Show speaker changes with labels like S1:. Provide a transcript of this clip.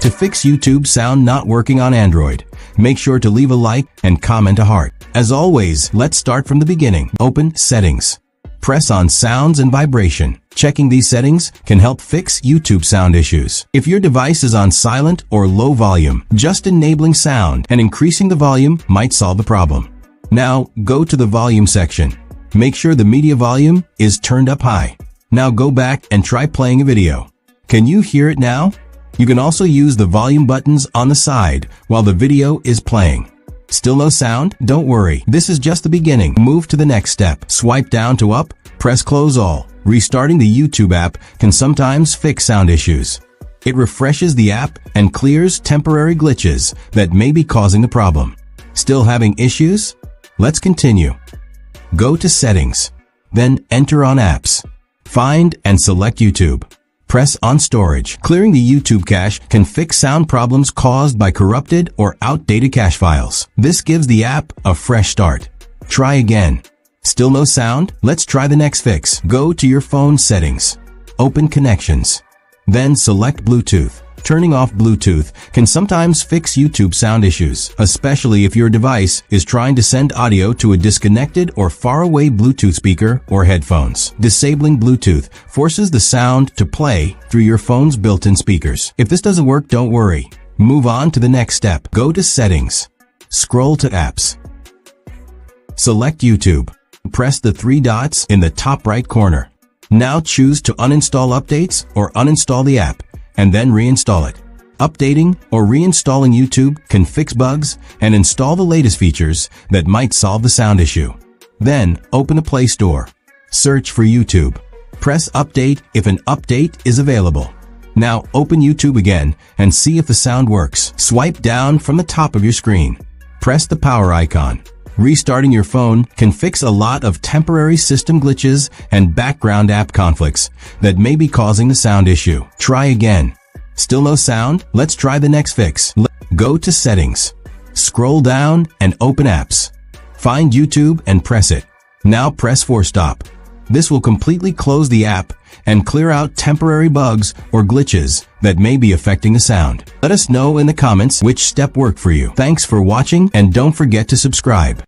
S1: To fix YouTube sound not working on Android, make sure to leave a like and comment a heart. As always, let's start from the beginning. Open Settings. Press on Sounds and Vibration. Checking these settings can help fix YouTube sound issues. If your device is on silent or low volume, just enabling sound and increasing the volume might solve the problem. Now, go to the volume section. Make sure the media volume is turned up high. Now go back and try playing a video. Can you hear it now? You can also use the volume buttons on the side while the video is playing. Still no sound? Don't worry. This is just the beginning. Move to the next step. Swipe down to up, press close all. Restarting the YouTube app can sometimes fix sound issues. It refreshes the app and clears temporary glitches that may be causing the problem. Still having issues? Let's continue. Go to Settings. Then enter on Apps. Find and select YouTube. Press on Storage. Clearing the YouTube cache can fix sound problems caused by corrupted or outdated cache files. This gives the app a fresh start. Try again. Still no sound? Let's try the next fix. Go to your phone settings. Open Connections. Then select Bluetooth. Turning off Bluetooth can sometimes fix YouTube sound issues, especially if your device is trying to send audio to a disconnected or faraway Bluetooth speaker or headphones. Disabling Bluetooth forces the sound to play through your phone's built-in speakers. If this doesn't work, don't worry. Move on to the next step. Go to Settings. Scroll to Apps. Select YouTube. Press the three dots in the top right corner. Now choose to uninstall updates or uninstall the app, and then reinstall it. Updating or reinstalling YouTube can fix bugs and install the latest features that might solve the sound issue. Then, open the Play Store. Search for YouTube. Press Update if an update is available. Now, open YouTube again and see if the sound works. Swipe down from the top of your screen. Press the power icon. Restarting your phone can fix a lot of temporary system glitches and background app conflicts that may be causing the sound issue. Try again. Still no sound? Let's try the next fix. Go to Settings. Scroll down and open Apps. Find YouTube and press it. Now press Force Stop. This will completely close the app and clear out temporary bugs or glitches that may be affecting the sound. Let us know in the comments which step worked for you. Thanks for watching and don't forget to subscribe.